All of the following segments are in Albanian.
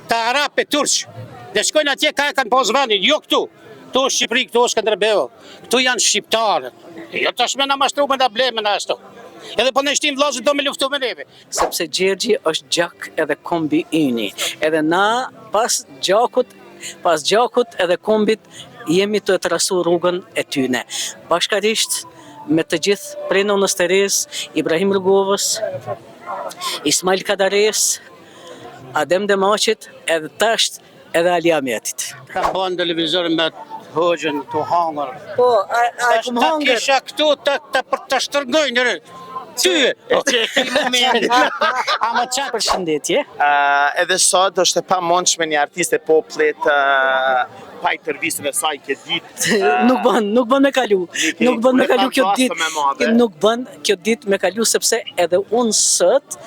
ta Arab e Turq. Dhe shkojnë atje ka e kanë pas vendin, jo këtu. Këtu është Shqipëri, këtu është Skënderbeu. Këtu janë shqiptarët. Jo tash me na mashtru me na ble me na ashtu. Edhe po në shtim vllazët do me luftu me neve. Sepse Gjergji është gjak edhe kombi yni. Edhe na pas gjakut edhe kombit jemi të trasu rrugën e tyne. Bashkarisht me të gjithë prej nonës Teres, Ibrahim Rrugovës, Ismail Kadares, Adem Demaqit, edhe tasht edhe Ali Ahmetit. Kam bën televizorin me hoxhën të hangër. Po, a kum Ta hangër? kisha këtu ta shtërgojnë rë. Ty! Ama qatë Përshëndetje. Edhe sot është e pamundshme një artiste popullit pa intervistën e saj këtë ditë. Nuk bën me kalu. Nuk bën me kalu kjo Pasë me madhe. ditë. Nuk bën kjo ditë me kalu sepse edhe unë sot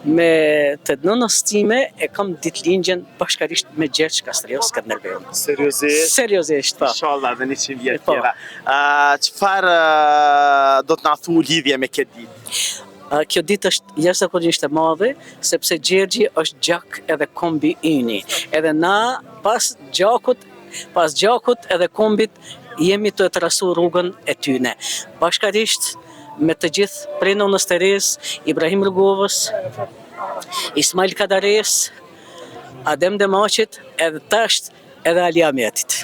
me të nënës time e kam ditëlindjen bashkarisht me Gjergj Kastrios Skënderbeu. Seriozisht? Seriozisht, po. Inshallah dhe 100 vjet Po. tjera. Çfarë do të na thu lidhje me këtë ditë? Kjo ditë është jashtëzakonisht e madhe, sepse Gjergji është gjak edhe kombi yni. Edhe na pas gjakut edhe kombit jemi të trasu rrugën e tyne. Bashkarisht me të gjithë prej nonës Teres, Ibrahim Rrugovës, Ismail Kadares, Adem Demaqit, edhe tasht edhe Ali Ahmetit.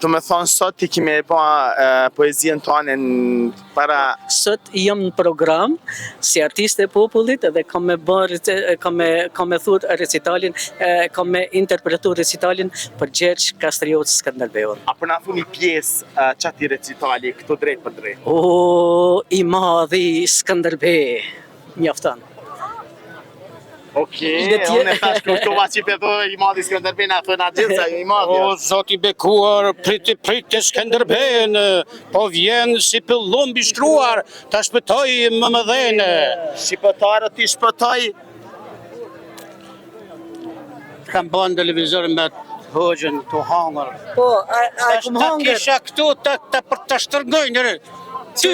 Do me thonë sot ti kemi e ba poezien tonë para... Sot jam në program si artiste e popullit edhe kam me thur recitalin, kam me interpretu recitalin për Gjergj Kastrios Skënderbeu. Apo na thu një pjesë qati recitali këtu drejt për drejt. O, i madhi Skënderbeu, mjafton. Okej, Dhe tje- unë e thash kuptova që pëtho i madhi Skënderbeu na thënë atë gjithë sa i madhi. O, zoti bekuar, priti Skënderbeun, po vjen si pëllumbi shtruar, ta shpëtoj më mëdhene. Shqiptarët i shpëtoj. Kam bën televizorin me hoxhën të hangër. Po, a kum Ta hangër? kisha këtu ta shtërgojnë rë. Ty!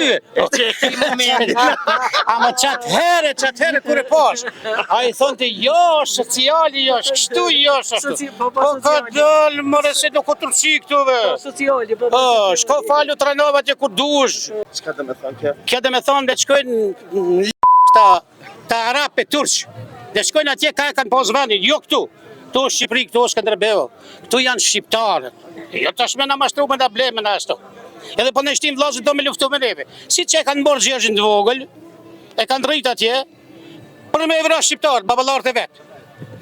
Ama qatë herë kur e pash. A i thonë të jo, sociali jo, kështu jo, ashtu. Po, Po ka sociali. dëllë, mëre se do këtërqi këtu, ve. Sociali, po. Po, shko falu të ranova që kur dush. Çka do me thonë kjo? Kjo dhe me thonë dhe të shkojnë në ta Arab e Turq. Dhe shkojnë atje ka e kanë pas vendin, jo këtu. Këtu është Shqipëri, këtu është Skënderbeu. Këtu janë shqiptarët. Jo tash me na mashtru me na ble me na ashtu. Edhe po në shtim vllazët do me luftu me neve. Si që e kanë morë Gjergjin të vogël, e kanë rrit atje, për me evra shqiptarët, baballarët e vetë.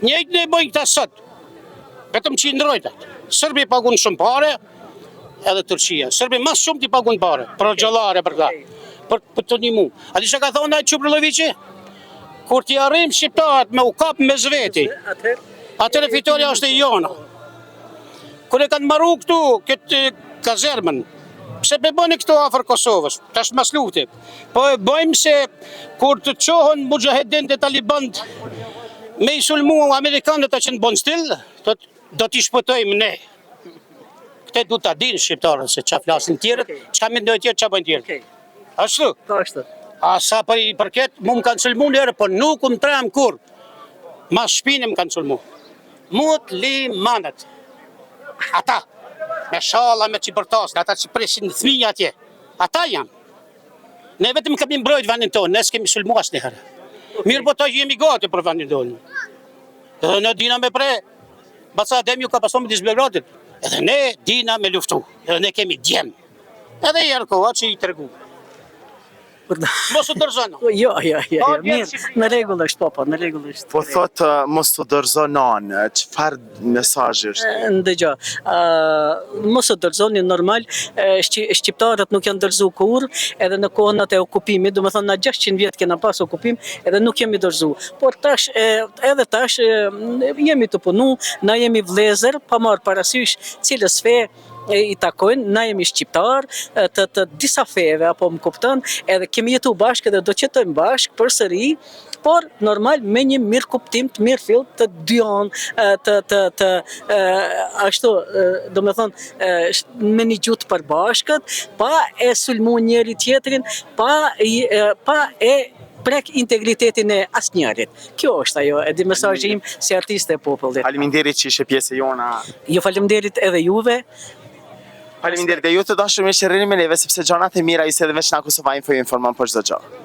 Njëjtë ne bojnë këta sot. Vetëm që i ndrojtat. Sërbi pagun shumë pare, edhe Turqia. Sërbi mas shumë t'i pagun pare, për gjallare për ta. Për të një mu. A di që ka thonë ajtë Çuprëlloviçi? Kur t'i arrim shqiptarët me u kap me zveti, atëre fitoria është e jona. Kur e kanë marru këtu, këtë kazermën, pse be bëni këto afër Kosovës, tash mas lufti. Po e bëjmë se kur të qohën mujahedin dhe talibant me i sulmu Amerikanët që në bon stil, do t'i shpëtojmë ne. Këte du t'a dinë shqiptarët se qa flasin tjerët, qka me ndojë tjerët, qa bëjnë tjerët. Ashtu? Po ashtu. A sa për këtë, mu më kanë sulmu njerë, po nuk më trem kur. Mas shpinë më kanë sulmu. Muslimanët. Ata. Me shalla, me qibërtas, ata që presin thminja atje. Ata janë. Ne vetëm kemi mbrojt vendin tonë, ne s'kemi sulmu asë njëherë. Mirë po ta jemi gati për vendin tonë. Edhe ne dina me pre. Baca Adem ju ka pason me disë Belgradit. Edhe ne dina me luftu. Edhe ne kemi djem. Edhe i arkoha që i tregu. Mos u dorëzon. Jo, Po, mirë, në rregull është, po, në rregull është. Po thotë mos të dorëzonon, çfarë mesazhi është? Ndëgjoj, mos u dorëzoni normal, shqiptarët nuk janë dorëzu kur, edhe në kohën atë e okupimit, do të thonë na 600 vjet kena pas okupim, edhe nuk jemi dorëzu. Por tash edhe tash jemi të punu, na jemi vëllezër, pa marr parasysh cilës fe i takojnë, na jemi shqiptar të disa feve, apo më kupton, edhe kemi jetu bashkë edhe do të jetojmë bashkë përsëri, por normal me një mirë kuptim, të mirë fill, të dyon, ashtu, do me thonë, me një gjutë përbashkët, pa e sulmu njëri tjetrin, pa e prek integritetin e asnjërit. Kjo është ajo, e di mesazhi im si artiste e popullit. Faleminderit që ishe pjesë e jona. Ju faleminderit edhe juve. Faleminderit dhe ju të dashur miq që rrini me neve sepse gjanat e mira i se edhe veç na Kosova Info ju informon për çdo gjë.